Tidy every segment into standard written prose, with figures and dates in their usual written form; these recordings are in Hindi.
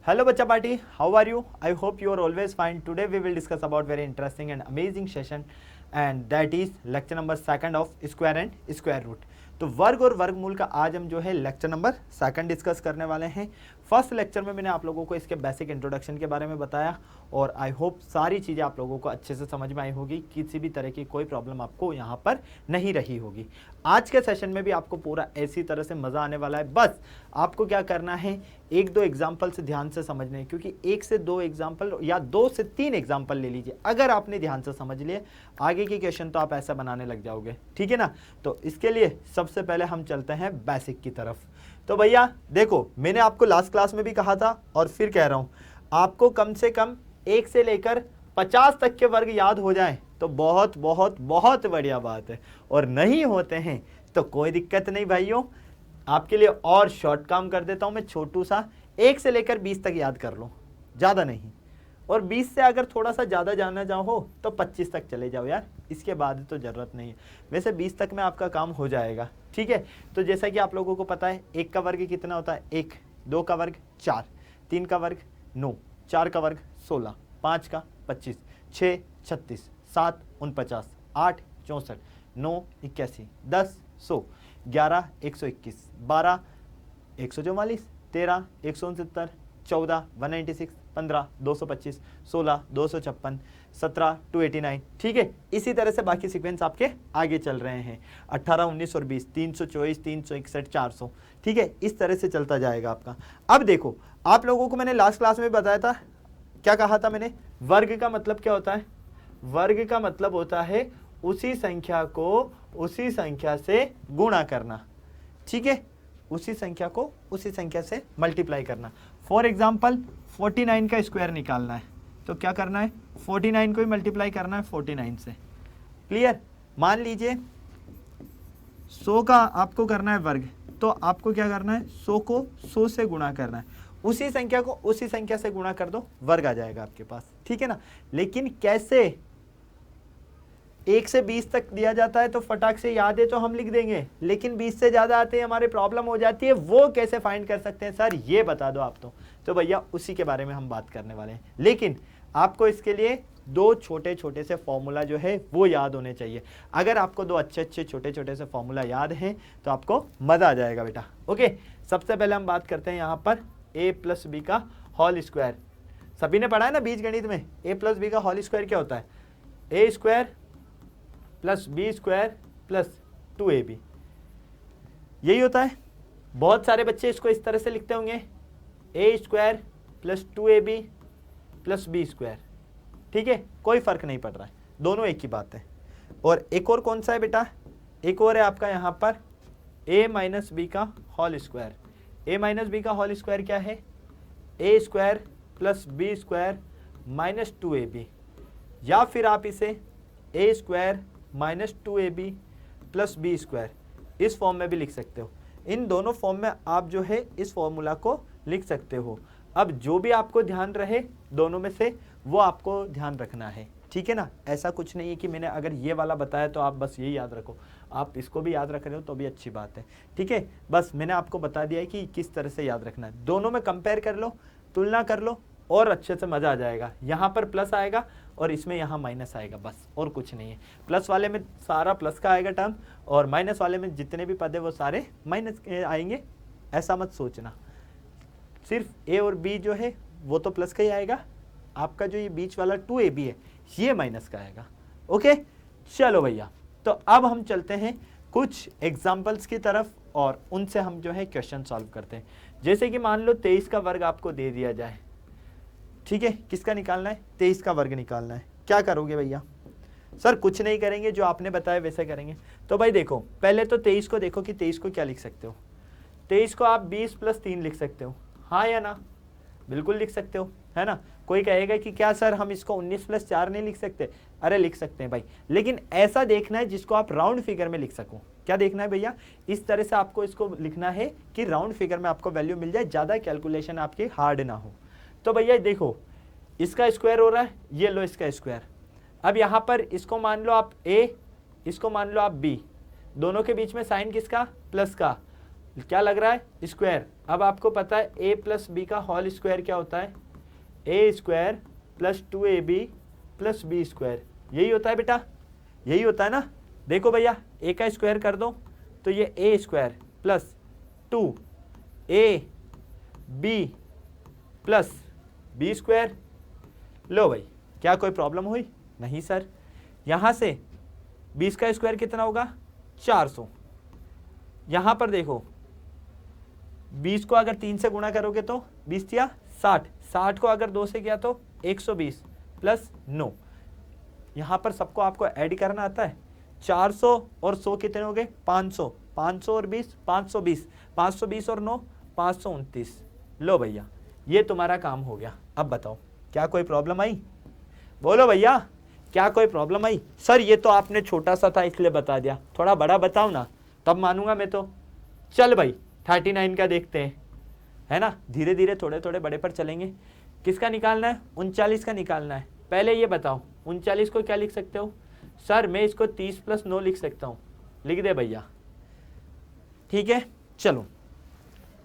Hello Bacha Party, how are you? I hope you are always fine. Today we will discuss about very interesting and amazing session and that is lecture number second of square and square root. तो वर्ग और वर्गमूल का आज हम जो है लेक्चर नंबर सेकंड डिस्कस करने वाले हैं। फर्स्ट लेक्चर में मैंने आप लोगों को इसके बेसिक इंट्रोडक्शन के बारे में बताया और आई होप सारी चीज़ें आप लोगों को अच्छे से समझ में आई होगी, किसी भी तरह की कोई प्रॉब्लम आपको यहाँ पर नहीं रही होगी। आज के सेशन में भी आपको पूरा ऐसी तरह से मज़ा आने वाला है। बस आपको क्या करना है, एक दो एग्जाम्पल से ध्यान से समझने हैं, क्योंकि एक से दो एग्जाम्पल या दो से तीन एग्जाम्पल ले लीजिए। अगर आपने ध्यान से समझ लिए आगे के क्वेश्चन तो आप ऐसा बनाने लग जाओगे, ठीक है ना। तो इसके लिए सबसे पहले हम चलते हैं बेसिक की तरफ। तो भैया देखो, मैंने आपको लास्ट क्लास में भी कहा था और फिर कह रहा हूं, आपको कम से कम 1 से लेकर 50 तक के वर्ग याद हो जाएं तो बहुत बहुत बहुत बढ़िया बात है, और नहीं होते हैं तो कोई दिक्कत नहीं भाइयों। आपके लिए और शॉर्ट काम कर देता हूं मैं, छोटू सा 1 से लेकर 20 तक याद कर लो, ज़्यादा नहीं। और 20 से अगर थोड़ा सा ज़्यादा जाना चाहो तो 25 तक चले जाओ यार, इसके बाद तो ज़रूरत नहीं है। वैसे 20 तक में आपका काम हो जाएगा, ठीक है। तो जैसा कि आप लोगों को पता है, 1 का वर्ग कितना होता है 1, 2 का वर्ग 4, 3 का वर्ग 9, 4 का वर्ग 16, 5 का 25, 6 36, 7 49, 8 64, 9 81, 10 100, 11 121, 12 144, 13 169, 14 196, 15 225, 16 256, 17 289, ठीक है। इसी तरह से बाकी सीक्वेंस आपके आगे चल रहे हैं, 18 19 और 20, 324 361 400, ठीक है। इस तरह से चलता जाएगा आपका। अब देखो, आप लोगों को मैंने लास्ट क्लास में बताया था, क्या कहा था मैंने, वर्ग का मतलब क्या होता है। वर्ग का मतलब होता है उसी संख्या को उसी संख्या से गुणा करना, ठीक है। उसी संख्या को उसी संख्या से मल्टीप्लाई करना। फॉर एग्जाम्पल 49 का स्क्वायर निकालना है तो क्या करना है, 49 को ही मल्टीप्लाई करना है 49 से। क्लियर। मान लीजिए 100 का आपको करना है वर्ग, तो आपको क्या करना है, 100 को 100 से गुणा करना है। उसी संख्या को उसी संख्या से गुणा कर दो, वर्ग आ जाएगा आपके पास, ठीक है ना। लेकिन कैसे, 1 से 20 तक दिया जाता है तो फटाक से याद है तो हम लिख देंगे, लेकिन 20 से ज़्यादा आते हैं हमारे प्रॉब्लम हो जाती है। वो कैसे फाइंड कर सकते हैं सर, ये बता दो आप। तो भैया उसी के बारे में हम बात करने वाले हैं, लेकिन आपको इसके लिए दो छोटे छोटे से फॉर्मूला जो है वो याद होने चाहिए। अगर आपको दो अच्छे अच्छे छोटे छोटे से फॉर्मूला याद हैं तो आपको मज़ा आ जाएगा बेटा। ओके, सबसे पहले हम बात करते हैं यहाँ पर a प्लस बी का होल स्क्वायर। सभी ने पढ़ा है ना बीज गणित में, a प्लस बी का होल स्क्वायर क्या होता है, A square plus B square plus 2ab, यही होता है। बहुत सारे बच्चे इसको इस तरह से लिखते होंगे, A square plus 2ab plus B square, ठीक है। कोई फर्क नहीं पड़ रहा है, दोनों एक ही बात है। और एक और कौन सा है बेटा, एक और है आपका यहाँ पर a माइनस बी का whole square. a minus B का होल स्क्वायर क्या है, A square plus B square minus 2ab, या फिर आप इसे A square minus 2ab plus B square इस फॉर्म में भी लिख सकते हो। इन दोनों फॉर्म में आप जो है इस फॉर्मूला को लिख सकते हो। अब जो भी आपको ध्यान रहे दोनों में से वो आपको ध्यान रखना है, ठीक है ना। ऐसा कुछ नहीं है कि मैंने अगर ये वाला बताया तो आप बस यही याद रखो, आप इसको भी याद रख रहे हो तो भी अच्छी बात है, ठीक है। बस मैंने आपको बता दिया है कि किस तरह से याद रखना है। दोनों में कंपेयर कर लो, तुलना कर लो और अच्छे से मज़ा आ जाएगा। यहाँ पर प्लस आएगा और इसमें यहाँ माइनस आएगा, बस और कुछ नहीं है। प्लस वाले में सारा प्लस का आएगा टर्म और माइनस वाले में जितने भी पद है वो सारे माइनस के आएंगे, ऐसा मत सोचना। सिर्फ ए और बी जो है वो तो प्लस का ही आएगा, आपका जो ये बीच वाला 2ab है ये माइनस का आएगा। ओके चलो भैया, तो अब हम चलते हैं कुछ एग्जाम्पल्स की तरफ और उनसे हम जो है क्वेश्चन सॉल्व करते हैं। जैसे कि मान लो 23 का वर्ग आपको दे दिया जाए, ठीक है। किसका निकालना है, 23 का वर्ग निकालना है। क्या करोगे भैया, सर कुछ नहीं करेंगे, जो आपने बताया वैसे करेंगे। तो भाई देखो, पहले तो 23 को देखो कि 23 को क्या लिख सकते हो। 23 को आप 20 प्लस 3 लिख सकते हो, हाँ या ना, बिल्कुल लिख सकते हो, है ना। कोई कहेगा कि क्या सर हम इसको 19 प्लस 4 नहीं लिख सकते, अरे लिख सकते हैं भाई, लेकिन ऐसा देखना है जिसको आप राउंड फिगर में लिख सको। क्या देखना है भैया, इस तरह से आपको इसको लिखना है कि राउंड फिगर में आपको वैल्यू मिल जाए, ज़्यादा कैलकुलेशन आपकी हार्ड ना हो। तो भैया देखो, इसका स्क्वायर हो रहा है, ये लो इसका स्क्वायर। अब यहाँ पर इसको मान लो आप a, इसको मान लो आप b, दोनों के बीच में साइन किसका, प्लस का, क्या लग रहा है, स्क्वायर। अब आपको पता है ए प्लस बी का होल स्क्वायर क्या होता है, A square plus 2ab plus B square, यही होता है बेटा, यही होता है ना। देखो भैया ए का स्क्वायर कर दो तो ये A square plus 2ab plus B square. लो भाई, क्या कोई प्रॉब्लम हुई, नहीं सर। यहाँ से 20 का स्क्वायर कितना होगा, 400। यहाँ पर देखो 20 को अगर 3 से गुणा करोगे तो 20 या 60, 60 को अगर 2 से किया तो 120 प्लस 9। यहाँ पर सबको आपको ऐड करना आता है। 400 और 100 कितने हो गए, 500, 500 और 20 520, 520 और 9 529। लो भैया ये तुम्हारा काम हो गया। अब बताओ क्या कोई प्रॉब्लम आई, बोलो भैया क्या कोई प्रॉब्लम आई। सर ये तो आपने छोटा सा था इसलिए बता दिया, थोड़ा बड़ा बताओ ना तब मानूंगा मैं तो। चल भाई 39 का देखते हैं, है ना, धीरे धीरे थोड़े थोड़े बड़े पर चलेंगे। किसका निकालना है, 39 का निकालना है। पहले ये बताओ 39 को क्या लिख सकते हो, सर मैं इसको 30 प्लस 9 लिख सकता हूँ, लिख दे भैया, ठीक है। चलो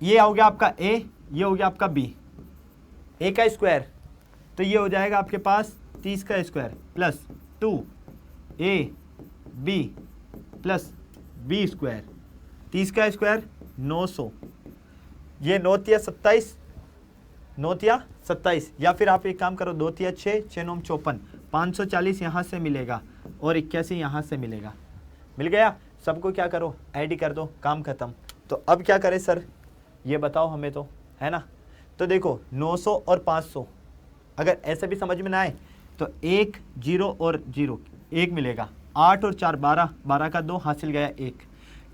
ये हो गया आपका ए, ये हो गया आपका बी। ए का स्क्वायर तो ये हो जाएगा आपके पास 30 का square plus 2ab plus B square. 30 का स्क्वायर 900, ये 9 तिया 27, 9 तिया 27, या फिर आप एक काम करो 2 तिया 6, 6 9 54, 540 यहाँ से मिलेगा और 81 यहाँ से मिलेगा। मिल गया, सबको क्या करो ऐड कर दो, काम खत्म। तो अब क्या करें सर ये बताओ हमें तो, है ना। तो देखो 900 और 500 अगर ऐसे भी समझ में ना आए तो 1 0 और 0 1 मिलेगा, 8 और 4 12, 12 का 2 हासिल गया 1,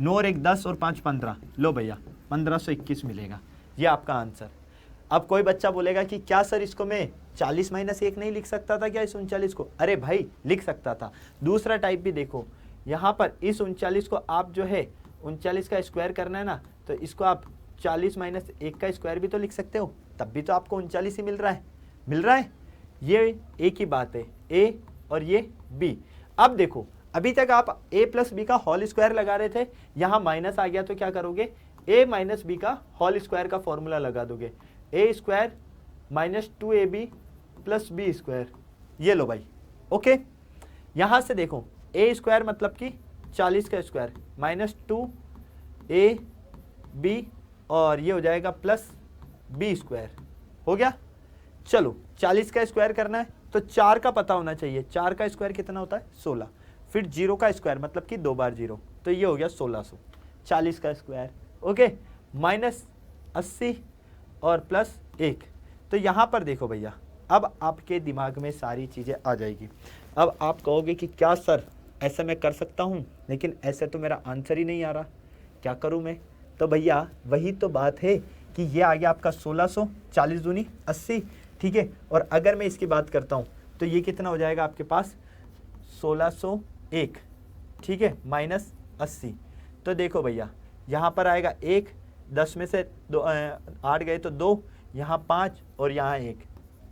9 और 1 10 और 5 15। लो भैया 1521 मिलेगा, ये आपका आंसर। अब कोई बच्चा बोलेगा कि क्या सर इसको मैं 40 माइनस 1 नहीं लिख सकता था क्या इस 39 को। अरे भाई लिख सकता था। दूसरा टाइप भी देखो, यहाँ पर इस 39 को आप जो है 39 का स्क्वायर करना है ना, तो इसको आप 40 माइनस 1 का स्क्वायर भी तो लिख सकते हो, तब भी तो आपको 39 ही मिल रहा है, मिल रहा है। ये एक ही बात है, ए और ये बी। अब देखो अभी तक आप a प्लस बी का होल स्क्वायर लगा रहे थे, यहाँ माइनस आ गया तो क्या करोगे, a माइनस बी का होल स्क्वायर का फॉर्मूला लगा दोगे, a square minus 2ab plus B square. ये लो भाई, ओके। यहाँ से देखो a स्क्वायर मतलब कि 40 का स्क्वायर माइनस 2ab और ये हो जाएगा प्लस बी स्क्वायर, हो गया। चलो 40 का स्क्वायर करना है तो 4 का पता होना चाहिए, 4 का स्क्वायर कितना होता है 16, फिर 0 का स्क्वायर मतलब कि 2 बार 0, तो ये हो गया 1600। 40 का स्क्वायर, ओके, माइनस 80 और प्लस 1। तो यहाँ पर देखो भैया अब आपके दिमाग में सारी चीज़ें आ जाएगी। अब आप कहोगे कि क्या सर ऐसा मैं कर सकता हूँ, लेकिन ऐसे तो मेरा आंसर ही नहीं आ रहा, क्या करूँ मैं। तो भैया वही तो बात है कि ये आ गया आपका 1600, 40 दूनी 80, ठीक है। और अगर मैं इसकी बात करता हूँ तो ये कितना हो जाएगा आपके पास 1601, ठीक है, माइनस 80। तो देखो भैया यहाँ पर आएगा 1, 10 में से 8 गए तो 2, यहाँ 5 और यहाँ 1,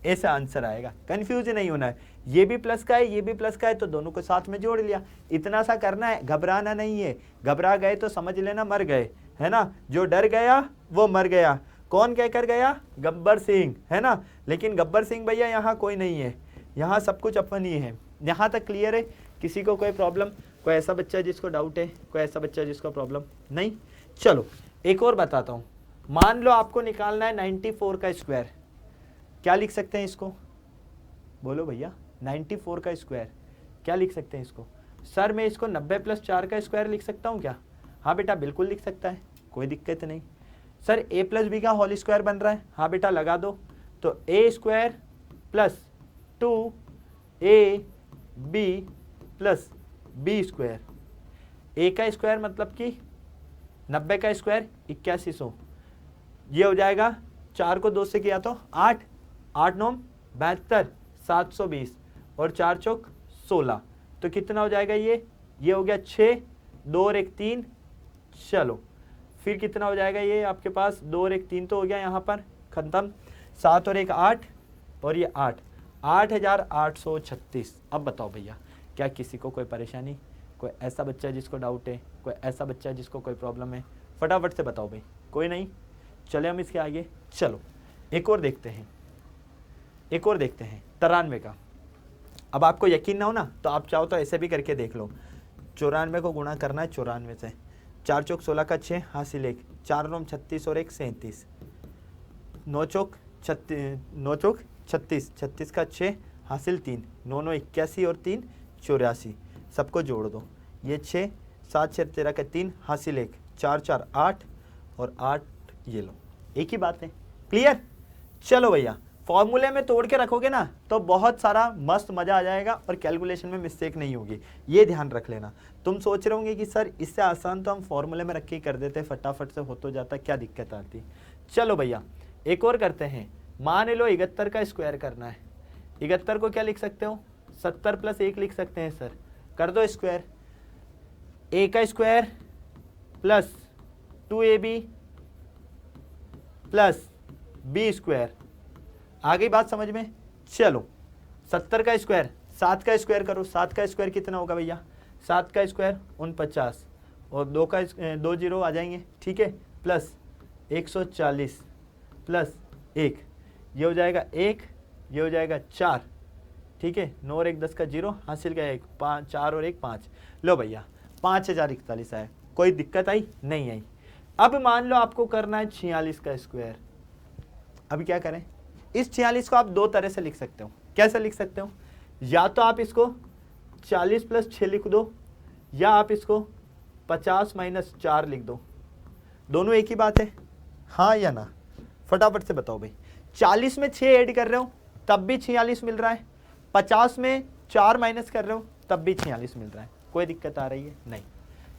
ऐसा आंसर आएगा। कंफ्यूज नहीं होना है, ये भी प्लस का है ये भी प्लस का है तो दोनों को साथ में जोड़ लिया, इतना सा करना है, घबराना नहीं है। घबरा गए तो समझ लेना मर गए, है ना। जो डर गया वो मर गया। कौन कहकर गया, गब्बर सिंह, है ना। लेकिन गब्बर सिंह भैया यहाँ कोई नहीं है, यहाँ सब कुछ अपन ही है। यहाँ तक क्लियर है, किसी को कोई प्रॉब्लम, कोई ऐसा बच्चा जिसको डाउट है, कोई ऐसा बच्चा जिसको प्रॉब्लम नहीं। चलो एक और बताता हूँ। मान लो आपको निकालना है 94 का स्क्वायर, क्या लिख सकते हैं इसको, बोलो भैया। 94 का स्क्वायर क्या लिख सकते हैं इसको। सर मैं इसको 90 प्लस 4 का स्क्वायर लिख सकता हूँ क्या। हाँ बेटा बिल्कुल लिख सकता है, कोई दिक्कत नहीं। सर a प्लस बी का होल स्क्वायर बन रहा है, हाँ बेटा लगा दो। तो a square plus 2ab plus B square. a का स्क्वायर मतलब कि 90 का स्क्वायर 8100, ये हो जाएगा 4 को 2 से किया तो 8, 8 9 72, 720 और 4 चौक 16, तो कितना हो जाएगा ये हो गया 6, 2 और 1 3। चलो फिर कितना हो जाएगा ये आपके पास 2 और 1 3 तो हो गया यहाँ पर खत्म, 7 और 1 8 और ये 8, 8836। अब बताओ भैया क्या किसी को कोई परेशानी, कोई ऐसा बच्चा है जिसको डाउट है, कोई ऐसा बच्चा है जिसको कोई प्रॉब्लम है, फटाफट से बताओ भाई। कोई नहीं, चले हम इसके आगे। चलो एक और देखते हैं, 93 का। अब आपको यकीन ना हो ना तो आप चाहो तो ऐसे भी करके देख लो। 94 को गुणा करना है 94 से, 4 चौक 16 का 6 हासिल 1, 4 9 36 और 1 37, 9 चौक 36, 36 का 6 हासिल 3, 9 9 81 और 3 84, सबको जोड़ दो। ये 6 7 6 13 का 3 हासिल 1, 4 4 8 और 8 ये लो, एक ही बात है। क्लियर? चलो भैया, फॉर्मूले में तोड़ के रखोगे ना तो बहुत सारा मस्त मजा आ जाएगा और कैलकुलेशन में मिस्टेक नहीं होगी, ये ध्यान रख लेना। तुम सोच रहे होंगे कि सर इससे आसान तो हम फॉर्मूले में रख के ही कर देते, फटाफट से हो तो जाता, क्या दिक्कत आती। चलो भैया एक और करते हैं। मान लो 71 का स्क्वायर करना है। 71 को क्या लिख सकते हो, 70 + 1 लिख सकते हैं सर, कर दो स्क्वायर। a का square plus 2ab plus b square, आ गई बात समझ में। चलो 70 का स्क्वायर, 7 का स्क्वायर करो। 7 का स्क्वायर कितना होगा भैया, 7 का स्क्वायर 49 और 2 जीरो आ जाएंगे, ठीक है, प्लस 140 प्लस 1, ये हो जाएगा 1, ये हो जाएगा 4, ठीक है, 9 और 1 10 का 0 हासिल का 1, 5 4 और 1 5। लो भैया 5041 आया, कोई दिक्कत आई नहीं आई। अब मान लो आपको करना है 46 का स्क्वायर। अब क्या करें, इस 46 को आप दो तरह से लिख सकते हो। कैसे लिख सकते हो, या तो आप इसको 40 + 6 लिख दो, या आप इसको 50 - 4 लिख दो। दोनों एक ही बात है, हाँ या ना, फटाफट से बताओ भाई। 40 में 6 ऐड कर रहे हो तब भी 46 मिल रहा है, 50 में 4 माइनस कर रहे हो तब भी 46 मिल रहा है, कोई दिक्कत आ रही है नहीं।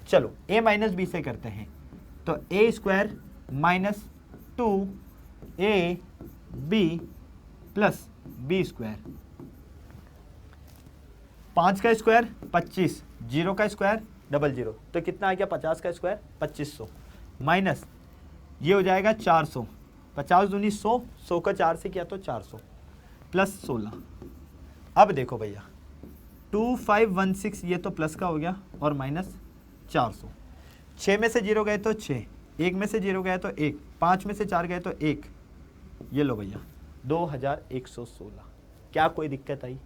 चलो a - b से करते हैं, तो a² - 2ab प्लस b², 5 का स्क्वायर 25, 0 का स्क्वायर 00, तो कितना आ गया, 50 का स्क्वायर 2500 माइनस ये हो जाएगा 400, 50 दूनी 100, 100 का 4 से किया तो 400 प्लस 16। अब देखो भैया 2516 ये तो प्लस का हो गया और माइनस 400, 6 में से 0 गए तो 6, 1 में से 0 गए तो 1, 5 में से 4 गए तो 1, ये लो भैया 2116। क्या कोई दिक्कत आई,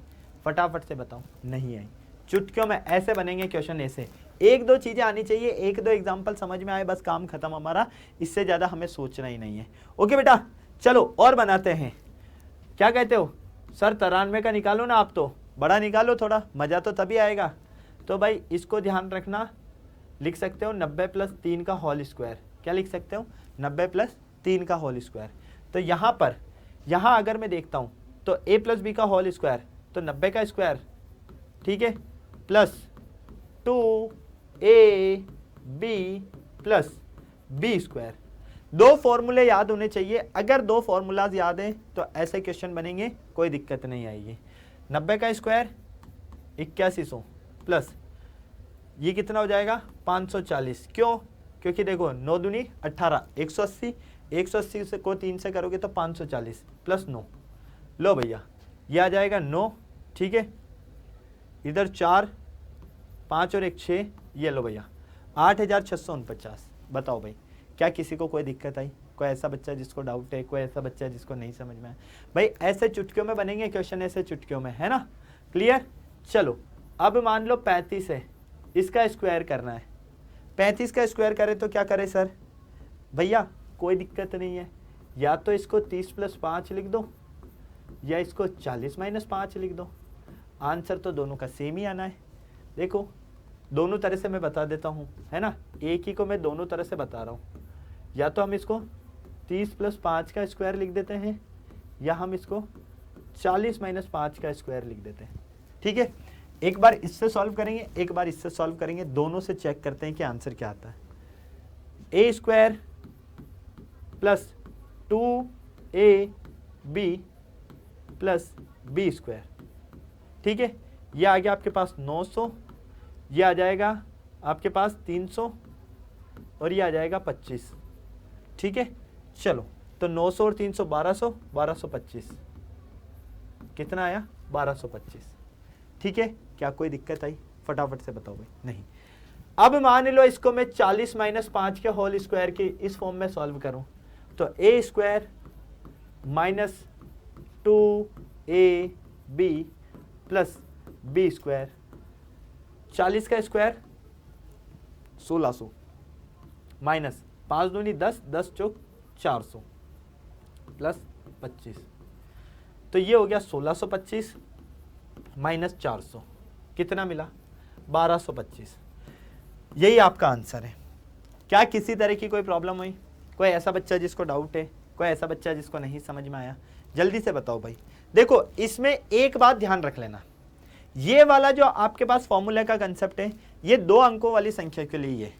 फटाफट से बताओ। नहीं आई। चुटकियों में ऐसे बनेंगे क्वेश्चन, ऐसे 1-2 चीज़ें आनी चाहिए, 1-2 एग्जाम्पल समझ में आए, बस काम खत्म हमारा, इससे ज़्यादा हमें सोचना ही नहीं है। ओके बेटा, चलो और बनाते हैं। क्या कहते हो सर, 93 का निकालो ना, आप तो बड़ा निकालो, थोड़ा मज़ा तो तभी आएगा। तो भाई इसको ध्यान रखना, लिख सकते हो 90 + 3 का होल स्क्वायर। क्या लिख सकते हो, 90 + 3 का होल स्क्वायर। तो यहाँ पर, यहाँ अगर मैं देखता हूँ तो a + b का होल स्क्वायर, तो 90 का स्क्वायर, ठीक है, प्लस 2ab प्लस b²। दो फॉर्मूले याद होने चाहिए, अगर दो फॉर्मूलाज याद हैं तो ऐसे क्वेश्चन बनेंगे, कोई दिक्कत नहीं आएगी। 90 का स्क्वायर 8100 प्लस ये कितना हो जाएगा 540, क्यों, क्योंकि देखो 9 दूनी 18, 180, 180 से को 3 से करोगे तो 540 प्लस 9, लो भैया ये आ जाएगा 9, ठीक है, इधर 4, 5 और 1 6, ये लो भैया 8649। बताओ भाई, क्या किसी को कोई दिक्कत आई, कोई ऐसा बच्चा जिसको डाउट है, कोई ऐसा बच्चा जिसको नहीं समझ में आया। भाई ऐसे चुटकियों में बनेंगे क्वेश्चन, ऐसे चुटकियों में, है ना, क्लियर। चलो अब मान लो 35 है, इसका स्क्वायर करना है। 35 का स्क्वायर करें तो क्या करें सर, भैया कोई दिक्कत नहीं है, या तो इसको 30 + 5 लिख दो, या इसको 40 - 5 लिख दो, आंसर तो दोनों का सेम ही आना है। देखो दोनों तरह से मैं बता देता हूँ, है ना, एक ही को मैं दोनों तरह से बता रहा हूँ। या तो हम इसको 30 + 5 का स्क्वायर लिख देते हैं, या हम इसको 40 - 5 का स्क्वायर लिख देते हैं, ठीक है। एक बार इससे सॉल्व करेंगे, एक बार इससे सॉल्व करेंगे, दोनों से चेक करते हैं कि आंसर क्या आता है। a² plus 2ab plus b², ठीक है, ये आ गया आपके पास 900, ये आ जाएगा आपके पास 300 और ये आ जाएगा 25, ठीक है। चलो तो 900 और 300 1200, 1225, कितना आया 1225, ठीक है। क्या कोई दिक्कत आई, फटाफट से बताओ भाई, नहीं। अब मान लो इसको मैं 40 माइनस 5 के होल स्क्वायर के इस फॉर्म में सॉल्व करूं, तो A square minus 2ab plus B square, 40 का स्क्वायर 1600 माइनस 5 दूनी 10, 10 चौक 400 प्लस 25, तो ये हो गया 1625 माइनस 400, कितना मिला 1225। यही आपका आंसर है। क्या किसी तरह की कोई प्रॉब्लम हुई? कोई ऐसा बच्चा जिसको डाउट है? कोई ऐसा बच्चा जिसको नहीं समझ में आया? जल्दी से बताओ भाई। देखो इसमें एक बात ध्यान रख लेना, ये वाला जो आपके पास फॉर्मूला का कंसेप्ट है, ये 2 अंकों वाली संख्या के लिए है।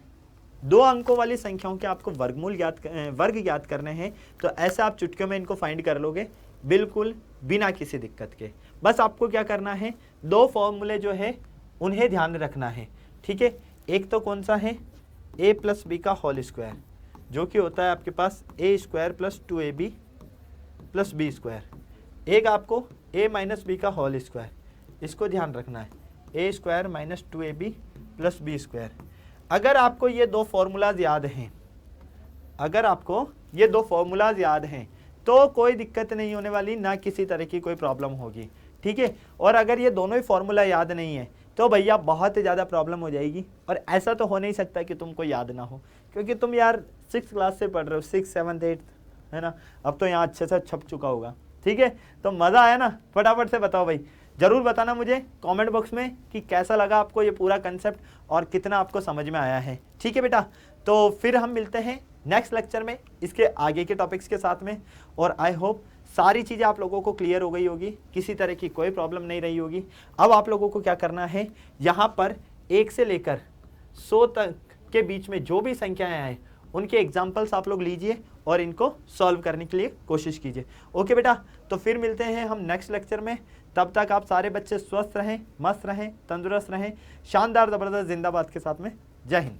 2 अंकों वाली संख्याओं के आपको वर्ग ज्ञात करने हैं, तो ऐसे आप चुटकियों में इनको फाइंड कर लोगे बिल्कुल बिना किसी दिक्कत के। बस आपको क्या करना है, 2 फॉर्मूले जो है उन्हें ध्यान में रखना है, ठीक है। एक तो कौन सा है, a प्लस बी का होल स्क्वायर, जो कि होता है आपके पास a square plus 2ab plus B square. एक आपको a माइनस बी का होल स्क्वायर, इसको ध्यान रखना है, a square minus 2ab plus B square. अगर आपको ये 2 फॉर्मूलाज याद हैं, अगर आपको ये 2 फॉर्मूलाज याद हैं तो कोई दिक्कत नहीं होने वाली, ना किसी तरह की कोई प्रॉब्लम होगी, ठीक है। और अगर ये दोनों ही फॉर्मूला याद नहीं है तो भैया बहुत ही ज़्यादा प्रॉब्लम हो जाएगी। और ऐसा तो हो नहीं सकता कि तुमको याद ना हो, क्योंकि तुम यार 6th क्लास से पढ़ रहे हो, 6th 7th 8th, है ना। अब तो यहाँ अच्छे से छप चुका होगा, ठीक है। तो मज़ा आया ना? फटाफट से बताओ भाई, ज़रूर बताना मुझे कमेंट बॉक्स में कि कैसा लगा आपको ये पूरा कंसेप्ट और कितना आपको समझ में आया है, ठीक है बेटा। तो फिर हम मिलते हैं नेक्स्ट लेक्चर में इसके आगे के टॉपिक्स के साथ में, और आई होप सारी चीज़ें आप लोगों को क्लियर हो गई होगी, किसी तरह की कोई प्रॉब्लम नहीं रही होगी। अब आप लोगों को क्या करना है, यहाँ पर 1 से लेकर 100 तक के बीच में जो भी संख्याएं आए उनके एग्जाम्पल्स आप लोग लीजिए और इनको सॉल्व करने के लिए कोशिश कीजिए। ओके बेटा, तो फिर मिलते हैं हम नेक्स्ट लेक्चर में। तब तक आप सारे बच्चे स्वस्थ रहें, मस्त रहें, तंदुरुस्त रहें, शानदार ज़बरदस्त जिंदाबाद के साथ में। जय हिंद।